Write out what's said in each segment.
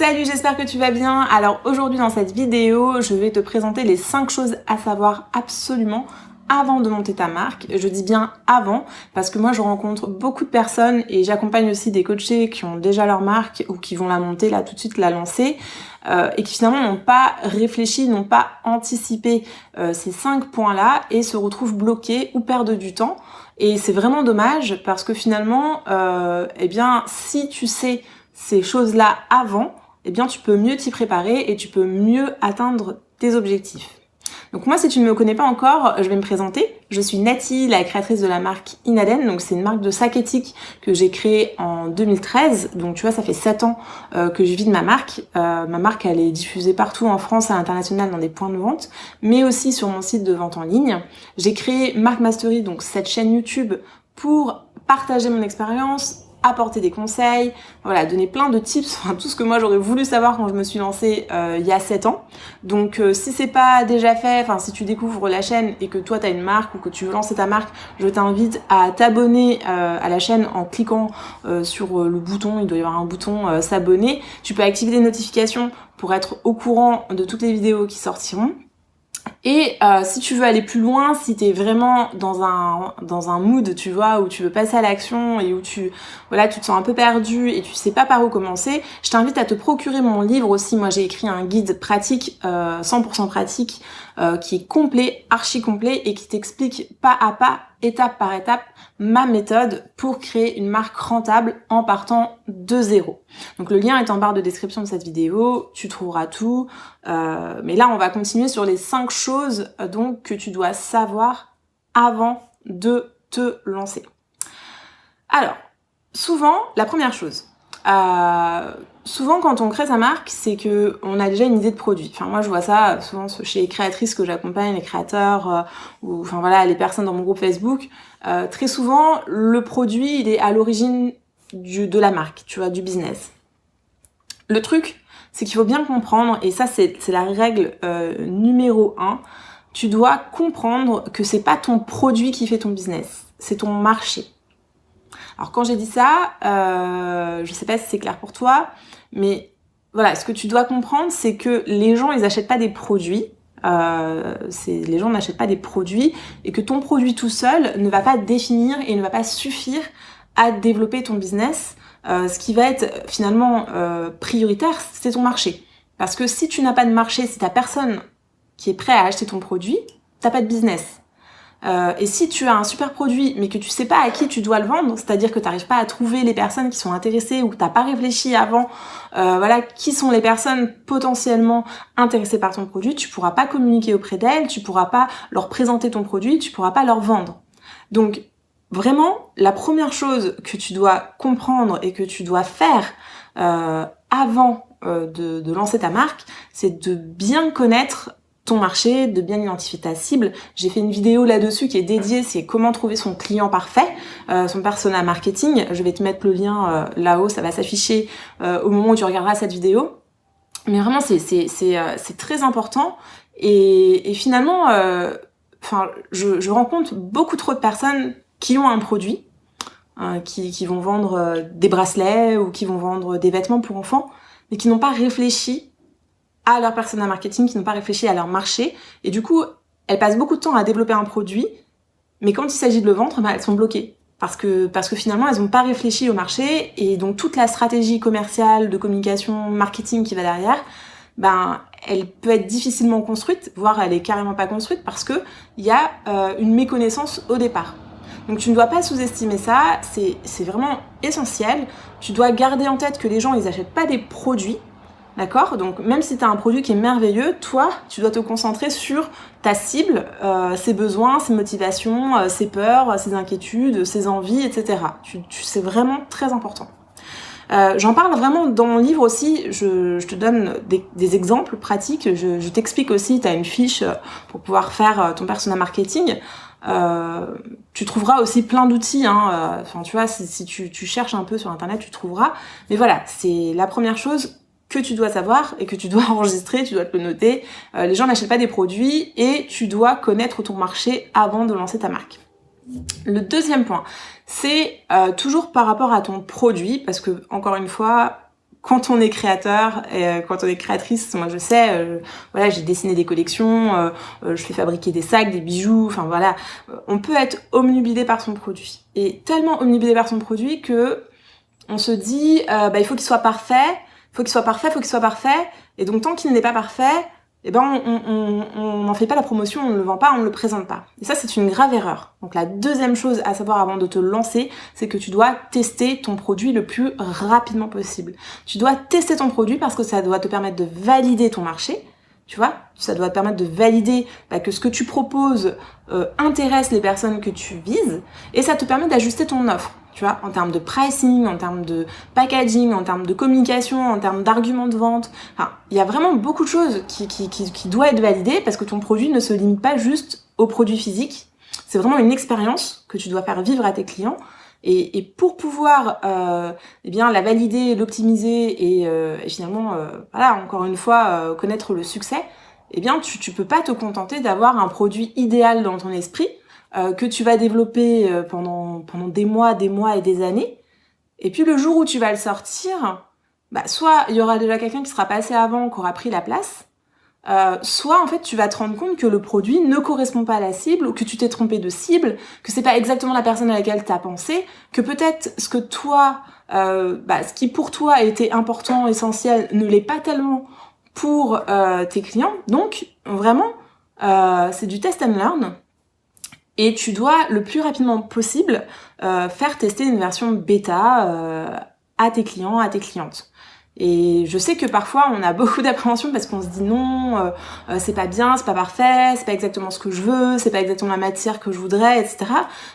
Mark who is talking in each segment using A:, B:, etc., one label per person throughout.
A: Salut, j'espère que tu vas bien. Alors aujourd'hui dans cette vidéo, je vais te présenter les 5 choses à savoir absolument avant de monter ta marque. Je dis bien avant parce que moi je rencontre beaucoup de personnes et j'accompagne aussi des coachés qui ont déjà leur marque ou qui vont la monter là tout de suite, la lancer et qui finalement n'ont pas réfléchi, n'ont pas anticipé ces 5 points-là et se retrouvent bloqués ou perdent du temps. Et c'est vraiment dommage parce que finalement, eh bien, si tu sais ces choses-là avant, eh bien, tu peux mieux t'y préparer et tu peux mieux atteindre tes objectifs. Donc moi, si tu ne me connais pas encore, je vais me présenter. Je suis Nati, la créatrice de la marque Inaden. Donc c'est une marque de sac éthique que j'ai créée en 2013. Donc tu vois, ça fait 7 ans que je vis de ma marque. Ma marque, elle est diffusée partout en France et à l'international dans des points de vente, mais aussi sur mon site de vente en ligne. J'ai créé Mark Mastery, donc cette chaîne YouTube, pour partager mon expérience, apporter des conseils, voilà, donner plein de tips, enfin, tout ce que moi j'aurais voulu savoir quand je me suis lancée il y a 7 ans. Donc si c'est pas déjà fait, enfin si tu découvres la chaîne et que toi tu as une marque ou que tu veux lancer ta marque, je t'invite à t'abonner à la chaîne en cliquant sur le bouton, il doit y avoir un bouton s'abonner. Tu peux activer les notifications pour être au courant de toutes les vidéos qui sortiront. Et si tu veux aller plus loin, si tu es vraiment dans un mood, tu vois, où tu veux passer à l'action et où tu te sens un peu perdu et tu sais pas par où commencer, je t'invite à te procurer mon livre aussi. Moi, j'ai écrit un guide pratique, 100% pratique, qui est complet, archi complet et qui t'explique pas à pas, étape par étape, ma méthode pour créer une marque rentable en partant de zéro. Donc le lien est en barre de description de cette vidéo, tu trouveras tout. Mais là, on va continuer sur les 5 choses donc que tu dois savoir avant de te lancer. Alors, souvent, la première chose, souvent quand on crée sa marque, c'est que on a déjà une idée de produit. Enfin moi je vois ça souvent chez les créatrices que j'accompagne, les créateurs ou enfin voilà les personnes dans mon groupe Facebook. Très souvent le produit il est à l'origine de la marque, tu vois, du business. Le truc c'est qu'il faut bien comprendre et ça c'est la règle numéro 1. Tu dois comprendre que c'est pas ton produit qui fait ton business, c'est ton marché. Alors quand j'ai dit ça, je sais pas si c'est clair pour toi, mais voilà, ce que tu dois comprendre, c'est que les gens, ils achètent pas des produits. Les gens n'achètent pas des produits et que ton produit tout seul ne va pas définir et ne va pas suffire à développer ton business. Ce qui va être finalement prioritaire, c'est ton marché. Parce que si tu n'as pas de marché, si t'as personne qui est prêt à acheter ton produit, t'as pas de business. Et si tu as un super produit mais que tu sais pas à qui tu dois le vendre, c'est-à-dire que tu n'arrives pas à trouver les personnes qui sont intéressées ou que tu n'as pas réfléchi avant, qui sont les personnes potentiellement intéressées par ton produit, tu pourras pas communiquer auprès d'elles, tu pourras pas leur présenter ton produit, tu pourras pas leur vendre. Donc vraiment, la première chose que tu dois comprendre et que tu dois faire avant de lancer ta marque, c'est de bien connaître ton marché, de bien identifier ta cible. J'ai fait une vidéo là-dessus qui est dédiée, c'est comment trouver son client parfait, son persona marketing. Je vais te mettre le lien là-haut, ça va s'afficher au moment où tu regarderas cette vidéo. Mais vraiment, c'est très important. Et finalement, je rencontre beaucoup trop de personnes qui ont un produit, qui vont vendre des bracelets ou qui vont vendre des vêtements pour enfants, mais qui n'ont pas réfléchi à leur persona marketing, qui n'ont pas réfléchi à leur marché, et du coup, elles passent beaucoup de temps à développer un produit, mais quand il s'agit de le vendre, elles sont bloquées. Parce que finalement, elles n'ont pas réfléchi au marché, et donc toute la stratégie commerciale, de communication, marketing qui va derrière, elle peut être difficilement construite, voire elle est carrément pas construite, parce que il y a une méconnaissance au départ. Donc tu ne dois pas sous-estimer ça, c'est vraiment essentiel. Tu dois garder en tête que les gens, ils achètent pas des produits. D'accord? Donc même si tu as un produit qui est merveilleux, toi, tu dois te concentrer sur ta cible, ses besoins, ses motivations, ses peurs, ses inquiétudes, ses envies, etc. C'est vraiment très important. J'en parle vraiment dans mon livre aussi, je te donne des exemples pratiques, je t'explique aussi, tu as une fiche pour pouvoir faire ton persona marketing. Tu trouveras aussi plein d'outils, tu vois, si tu cherches un peu sur internet, tu trouveras. Mais voilà, c'est la première chose que tu dois savoir et que tu dois enregistrer, tu dois te le noter. Les gens n'achètent pas des produits et tu dois connaître ton marché avant de lancer ta marque. Le deuxième point, c'est toujours par rapport à ton produit, parce que encore une fois, quand on est créateur, quand on est créatrice, moi je sais, voilà, j'ai dessiné des collections, je fais fabriquer des sacs, des bijoux, enfin voilà, on peut être omnubilé par son produit. Et tellement omnubilé par son produit que on se dit, il faut qu'il soit parfait, et donc tant qu'il n'est pas parfait, eh ben on n'en fait pas la promotion, on ne le vend pas, on ne le présente pas. Et ça, c'est une grave erreur. Donc la deuxième chose à savoir avant de te lancer, c'est que tu dois tester ton produit le plus rapidement possible. Tu dois tester ton produit parce que ça doit te permettre de valider ton marché, tu vois, ça doit te permettre de valider que ce que tu proposes intéresse les personnes que tu vises, et ça te permet d'ajuster ton offre. Tu vois, en termes de pricing, en termes de packaging, en termes de communication, en termes d'arguments de vente. Enfin, il y a vraiment beaucoup de choses qui doivent être validées parce que ton produit ne se limite pas juste au produit physique. C'est vraiment une expérience que tu dois faire vivre à tes clients. Et pour pouvoir la valider, l'optimiser et finalement, voilà, encore une fois, connaître le succès, tu peux pas te contenter d'avoir un produit idéal dans ton esprit que tu vas développer pendant des mois et des années. Et puis le jour où tu vas le sortir, soit il y aura déjà quelqu'un qui sera passé avant, qui aura pris la place, soit en fait tu vas te rendre compte que le produit ne correspond pas à la cible, ou que tu t'es trompé de cible, que c'est pas exactement la personne à laquelle t'as pensé, que peut-être ce qui pour toi était important, essentiel, ne l'est pas tellement pour tes clients. Donc vraiment, c'est du test and learn. Et tu dois le plus rapidement possible faire tester une version bêta à tes clients, à tes clientes. Et je sais que parfois on a beaucoup d'appréhension parce qu'on se dit non, c'est pas bien, c'est pas parfait, c'est pas exactement ce que je veux, c'est pas exactement la matière que je voudrais, etc.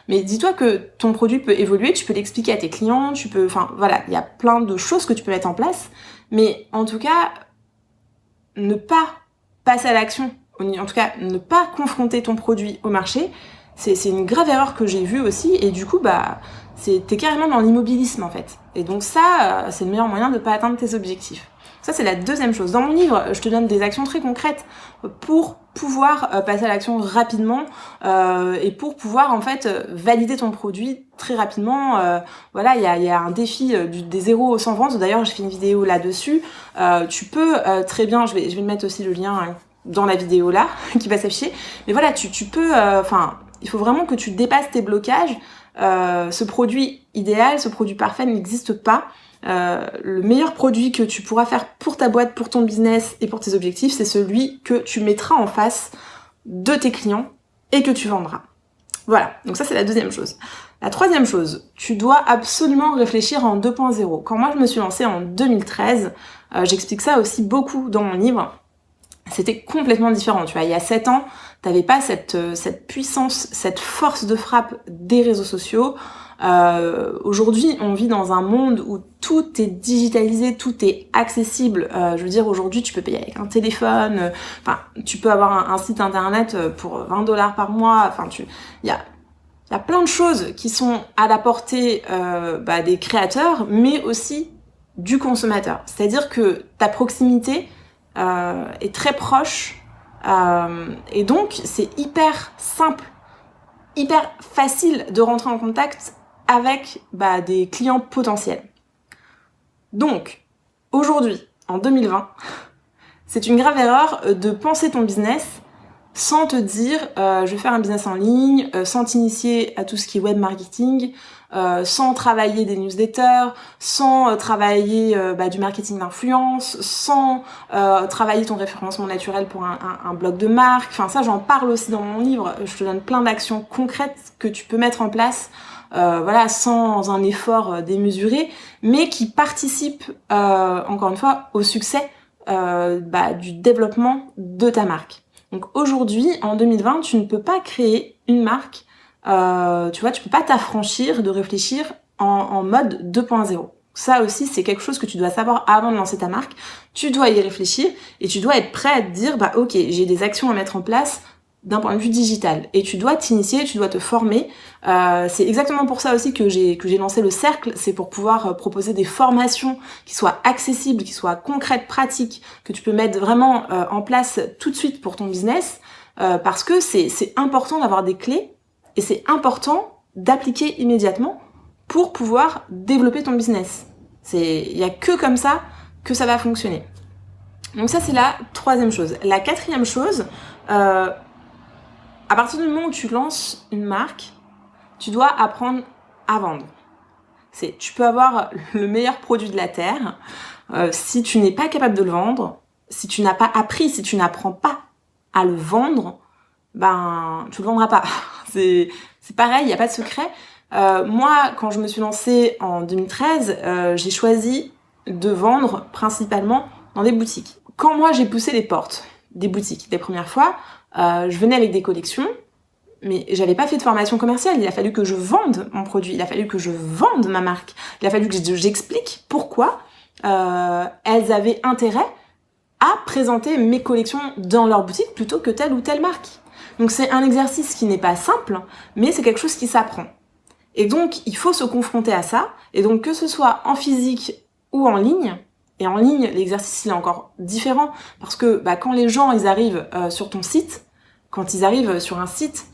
A: Mais dis-toi que ton produit peut évoluer, tu peux l'expliquer à tes clients, il y a plein de choses que tu peux mettre en place. Mais en tout cas, ne pas passer à l'action, en tout cas ne pas confronter ton produit au marché, c'est une grave erreur que j'ai vue aussi, et du coup, t'es carrément dans l'immobilisme en fait. Et donc ça, c'est le meilleur moyen de pas atteindre tes objectifs. Ça, c'est la deuxième chose. Dans mon livre, je te donne des actions très concrètes pour pouvoir passer à l'action rapidement et pour pouvoir en fait valider ton produit très rapidement. Voilà, il y a un défi des 0 aux 100 ventes. D'ailleurs, j'ai fait une vidéo là-dessus. Tu peux très bien, je vais mettre aussi le lien dans la vidéo là qui va s'afficher. Mais voilà, tu peux, il faut vraiment que tu dépasses tes blocages. Ce produit idéal, ce produit parfait n'existe pas. Le meilleur produit que tu pourras faire pour ta boîte, pour ton business et pour tes objectifs, c'est celui que tu mettras en face de tes clients et que tu vendras. Voilà, donc ça c'est la deuxième chose. La troisième chose, tu dois absolument réfléchir en 2.0. Quand moi je me suis lancée en 2013, j'explique ça aussi beaucoup dans mon livre, c'était complètement différent. Tu vois, il y a 7 ans, t'avais pas cette puissance, cette force de frappe des réseaux sociaux. Aujourd'hui, on vit dans un monde où tout est digitalisé, tout est accessible. Je veux dire, aujourd'hui, tu peux payer avec un téléphone. Tu peux avoir un site internet pour 20 $ par mois. Il y a plein de choses qui sont à la portée des créateurs, mais aussi du consommateur. C'est-à-dire que ta proximité est très proche et donc c'est hyper simple, hyper facile de rentrer en contact avec des clients potentiels. Donc aujourd'hui, en 2020, c'est une grave erreur de penser ton business sans te dire je vais faire un business en ligne, sans t'initier à tout ce qui est web marketing, sans travailler des newsletters, sans travailler du marketing d'influence, sans travailler ton référencement naturel pour un blog de marque. Enfin ça, j'en parle aussi dans mon livre. Je te donne plein d'actions concrètes que tu peux mettre en place, sans un effort démesuré, mais qui participent encore une fois au succès du développement de ta marque. Donc aujourd'hui, en 2020, tu ne peux pas créer une marque, tu peux pas t'affranchir de réfléchir en mode 2.0. Ça aussi, c'est quelque chose que tu dois savoir avant de lancer ta marque. Tu dois y réfléchir et tu dois être prêt à te dire, ok, j'ai des actions à mettre en place d'un point de vue digital. Et tu dois t'initier, tu dois te former. C'est exactement pour ça aussi que j'ai lancé le cercle, c'est pour pouvoir proposer des formations qui soient accessibles, qui soient concrètes, pratiques, que tu peux mettre vraiment en place tout de suite pour ton business, parce que c'est important d'avoir des clés et c'est important d'appliquer immédiatement pour pouvoir développer ton business. Il y a que comme ça que ça va fonctionner. Donc ça, c'est la troisième chose. La quatrième chose, à partir du moment où tu lances une marque, tu dois apprendre à vendre. Tu peux avoir le meilleur produit de la Terre, si tu n'es pas capable de le vendre, si tu n'as pas appris, si tu n'apprends pas à le vendre, ben tu le vendras pas. C'est pareil, il n'y a pas de secret. Moi, quand je me suis lancée en 2013, j'ai choisi de vendre principalement dans des boutiques. Quand moi j'ai poussé les portes des boutiques les premières fois, je venais avec des collections, mais j'avais pas fait de formation commerciale. Il a fallu que je vende mon produit, il a fallu que je vende ma marque, il a fallu que j'explique pourquoi elles avaient intérêt à présenter mes collections dans leur boutique plutôt que telle ou telle marque. Donc c'est un exercice qui n'est pas simple, mais c'est quelque chose qui s'apprend. Et donc il faut se confronter à ça, et donc que ce soit en physique ou en ligne, et en ligne l'exercice il est encore différent, parce que quand les gens ils arrivent sur ton site, quand ils arrivent sur un site,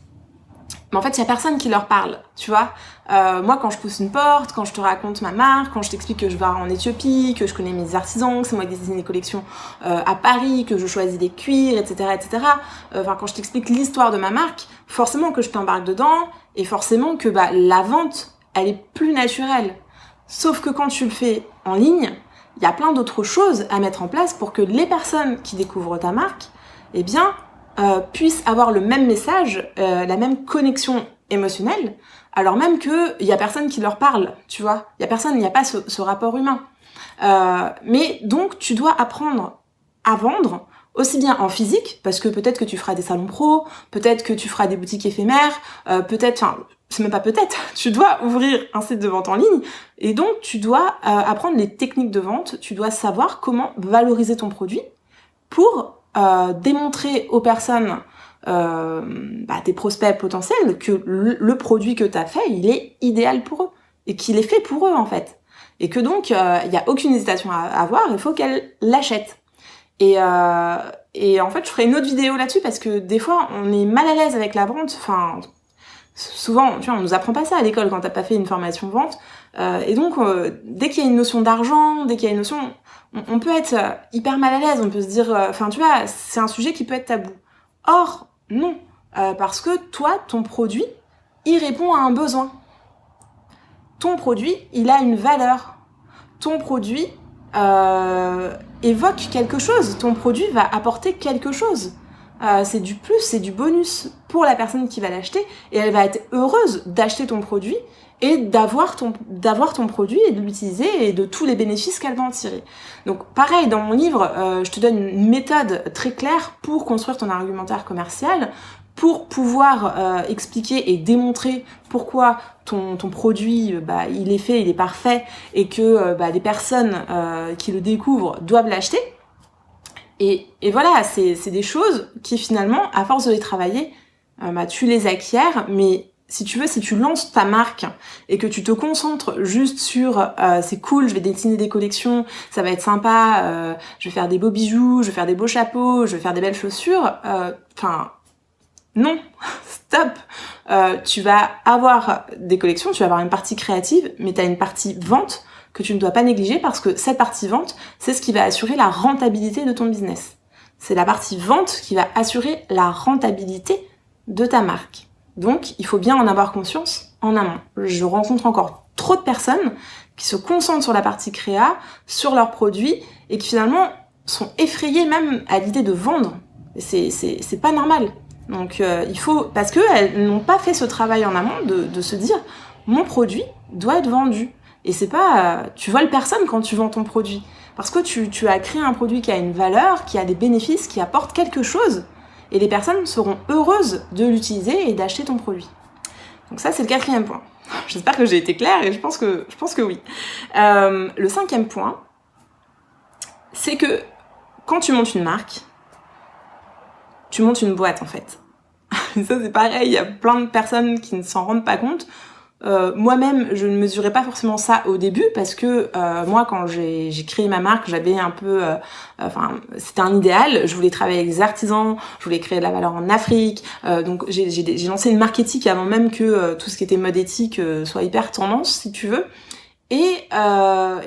A: mais en fait, il y a personne qui leur parle, tu vois. Moi, quand je pousse une porte, quand je te raconte ma marque, quand je t'explique que je vais en Éthiopie, que je connais mes artisans, que c'est moi qui dessine les collections à Paris, que je choisis des cuirs, etc., etc. Quand je t'explique l'histoire de ma marque, forcément que je t'embarque dedans, et forcément que la vente, elle est plus naturelle. Sauf que quand tu le fais en ligne, il y a plein d'autres choses à mettre en place pour que les personnes qui découvrent ta marque, eh bien, puissent avoir le même message, la même connexion émotionnelle, alors même qu'il y a personne qui leur parle, tu vois. Il y a pas ce rapport humain. Mais donc, tu dois apprendre à vendre, aussi bien en physique, parce que peut-être que tu feras des salons pro, peut-être que tu feras des boutiques éphémères, c'est même pas peut-être, tu dois ouvrir un site de vente en ligne, et donc tu dois apprendre les techniques de vente, tu dois savoir comment valoriser ton produit pour démontrer aux personnes, tes prospects potentiels, que le produit que tu as fait, il est idéal pour eux, et qu'il est fait pour eux en fait. Et que donc, il n'y a aucune hésitation à avoir, il faut qu'elles l'achètent. Et en fait, je ferai une autre vidéo là-dessus, parce que des fois, on est mal à l'aise avec la vente, souvent, tu vois, on nous apprend pas ça à l'école quand t'as pas fait une formation vente. Et donc, dès qu'il y a une notion d'argent, dès qu'il y a une notion, on peut être hyper mal à l'aise. On peut se dire, tu vois, c'est un sujet qui peut être tabou. Or, non, parce que toi, ton produit, il répond à un besoin. Ton produit, il a une valeur. Ton produit évoque quelque chose. Ton produit va apporter quelque chose. C'est du plus, c'est du bonus pour la personne qui va l'acheter, et elle va être heureuse d'acheter ton produit et d'avoir ton produit et de l'utiliser et de tous les bénéfices qu'elle va en tirer. Donc pareil, dans mon livre, je te donne une méthode très claire pour construire ton argumentaire commercial, pour pouvoir expliquer et démontrer pourquoi ton produit, il est fait, il est parfait, et que les personnes qui le découvrent doivent l'acheter. Et voilà, c'est des choses qui finalement, à force de les travailler, tu les acquiers, mais si tu lances ta marque et que tu te concentres juste sur c'est cool, je vais dessiner des collections, ça va être sympa, je vais faire des beaux bijoux, je vais faire des beaux chapeaux, je vais faire des belles chaussures, non, stop. Tu vas avoir des collections, tu vas avoir une partie créative, mais tu as une partie vente que tu ne dois pas négliger, parce que cette partie vente, c'est ce qui va assurer la rentabilité de ton business. C'est la partie vente qui va assurer la rentabilité de ta marque. Donc, il faut bien en avoir conscience en amont. Je rencontre encore trop de personnes qui se concentrent sur la partie créa, sur leurs produits, et qui finalement sont effrayées même à l'idée de vendre. C'est pas normal. Donc, il faut, parce qu'elles n'ont pas fait ce travail en amont de se dire, mon produit doit être vendu. Et c'est pas, tu voles personne quand tu vends ton produit. Parce que tu as créé un produit qui a une valeur, qui a des bénéfices, qui apporte quelque chose. Et les personnes seront heureuses de l'utiliser et d'acheter ton produit. Donc ça, c'est le 4e point. J'espère que j'ai été claire, et je pense que oui. Le 5e point, c'est que quand tu montes une marque, tu montes une boîte en fait. Ça, c'est pareil, il y a plein de personnes qui ne s'en rendent pas compte. Moi-même, je ne mesurais pas forcément ça au début, parce que moi, quand j'ai créé ma marque, j'avais un peu, c'était un idéal. Je voulais travailler avec des artisans, je voulais créer de la valeur en Afrique. Donc j'ai lancé une marque éthique avant même que tout ce qui était mode éthique soit hyper tendance, si tu veux. Et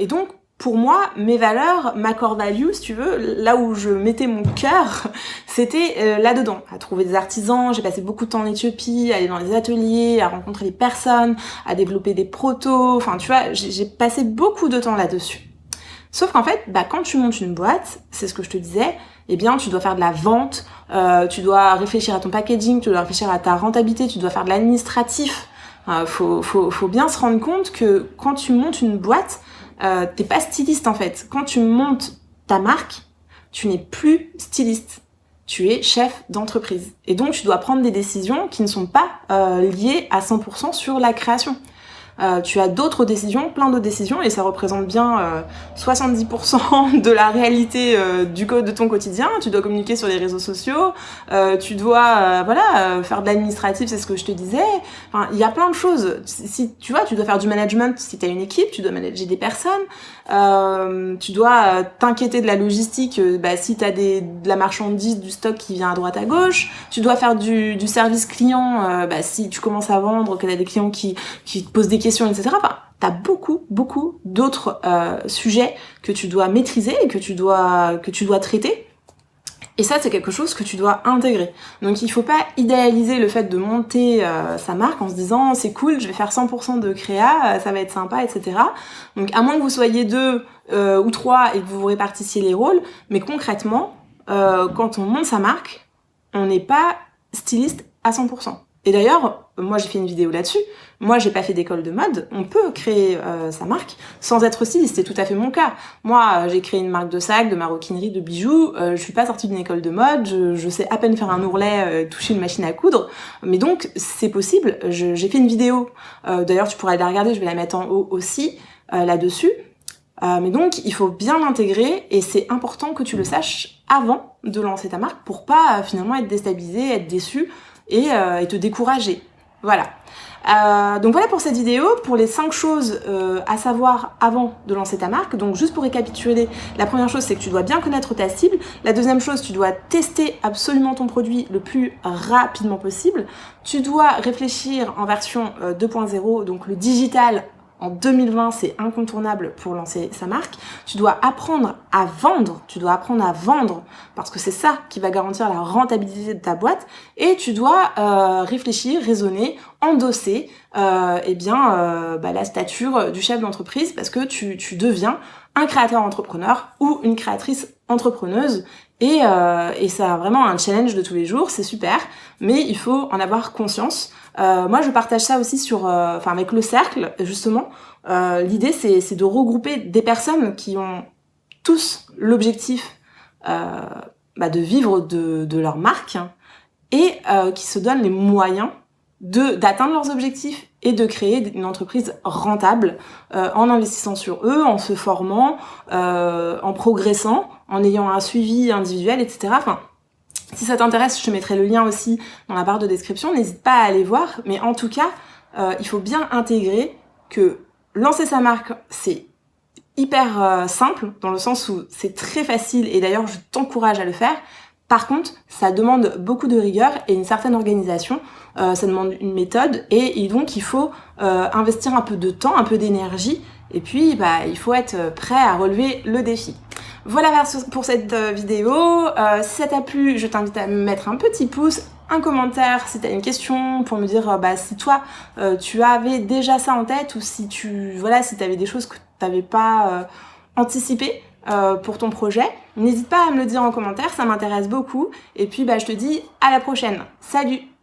A: donc pour moi, mes valeurs, ma core value, si tu veux, là où je mettais mon cœur, c'était là-dedans, à trouver des artisans. J'ai passé beaucoup de temps en Éthiopie, à aller dans les ateliers, à rencontrer les personnes, à développer des protos. Enfin, tu vois, j'ai passé beaucoup de temps là-dessus. Sauf qu'en fait, quand tu montes une boîte, c'est ce que je te disais, eh bien, tu dois faire de la vente, tu dois réfléchir à ton packaging, tu dois réfléchir à ta rentabilité, tu dois faire de l'administratif. Faut bien se rendre compte que quand tu montes une boîte, t'es pas styliste en fait. Quand tu montes ta marque, tu n'es plus styliste. Tu es chef d'entreprise. Et donc, tu dois prendre des décisions qui ne sont pas liées à 100% sur la création. Tu as d'autres décisions, plein d'autres décisions, et ça représente bien 70% de la réalité de ton quotidien. Tu dois communiquer sur les réseaux sociaux, tu dois faire de l'administratif, c'est ce que je te disais. Enfin, il y a plein de choses. Si tu vois, tu dois faire du management si tu as une équipe, tu dois manager des personnes, tu dois t'inquiéter de la logistique si tu as de la marchandise, du stock qui vient à droite à gauche. Tu dois faire du service client si tu commences à vendre, que tu as des clients qui te posent des questions, etc. Enfin, t'as beaucoup d'autres sujets que tu dois maîtriser et que tu dois traiter. Et ça, c'est quelque chose que tu dois intégrer. Donc, il faut pas idéaliser le fait de monter sa marque en se disant c'est cool, je vais faire 100% de créa, ça va être sympa, etc. Donc, à moins que vous soyez 2 ou 3 et que vous répartissiez les rôles, mais concrètement, quand on monte sa marque, on n'est pas styliste à 100%. Et d'ailleurs, moi j'ai fait une vidéo là-dessus, moi j'ai pas fait d'école de mode, on peut créer sa marque sans être styliste, c'est tout à fait mon cas. Moi j'ai créé une marque de sacs, de maroquinerie, de bijoux, je suis pas sortie d'une école de mode, je sais à peine faire un ourlet, toucher une machine à coudre, mais donc c'est possible, j'ai fait une vidéo, d'ailleurs tu pourras aller la regarder, je vais la mettre en haut aussi, là-dessus. Mais donc il faut bien l'intégrer et c'est important que tu le saches avant de lancer ta marque pour pas finalement être déstabilisé, être déçu et te décourager. Voilà. Donc voilà pour cette vidéo, pour les 5 choses à savoir avant de lancer ta marque. Donc juste pour récapituler, la première chose c'est que tu dois bien connaître ta cible. La deuxième chose, tu dois tester absolument ton produit le plus rapidement possible. Tu dois réfléchir en version 2.0, donc le digital. En 2020, c'est incontournable pour lancer sa marque. Tu dois apprendre à vendre. Parce que c'est ça qui va garantir la rentabilité de ta boîte. Et tu dois réfléchir, raisonner, endosser la stature du chef d'entreprise parce que tu deviens un créateur entrepreneur ou une créatrice entrepreneuse. Et c'est vraiment un challenge de tous les jours, c'est super, mais il faut en avoir conscience. Moi, je partage ça aussi avec le cercle, justement. L'idée, c'est de regrouper des personnes qui ont tous l'objectif de vivre de leur marque et qui se donnent les moyens d'atteindre leurs objectifs et de créer une entreprise rentable en investissant sur eux, en se formant, en progressant, en ayant un suivi individuel, etc. Enfin, si ça t'intéresse, je te mettrai le lien aussi dans la barre de description, n'hésite pas à aller voir, mais en tout cas, il faut bien intégrer que lancer sa marque, c'est hyper simple, dans le sens où c'est très facile, et d'ailleurs je t'encourage à le faire. Par contre, ça demande beaucoup de rigueur et une certaine organisation, ça demande une méthode, et donc il faut investir un peu de temps, un peu d'énergie, et puis il faut être prêt à relever le défi. Voilà pour cette vidéo. Si ça t'a plu, je t'invite à me mettre un petit pouce, un commentaire si t'as une question pour me dire si toi tu avais déjà ça en tête ou si t'avais des choses que t'avais pas anticipées pour ton projet. N'hésite pas à me le dire en commentaire, ça m'intéresse beaucoup. Et puis je te dis à la prochaine. Salut!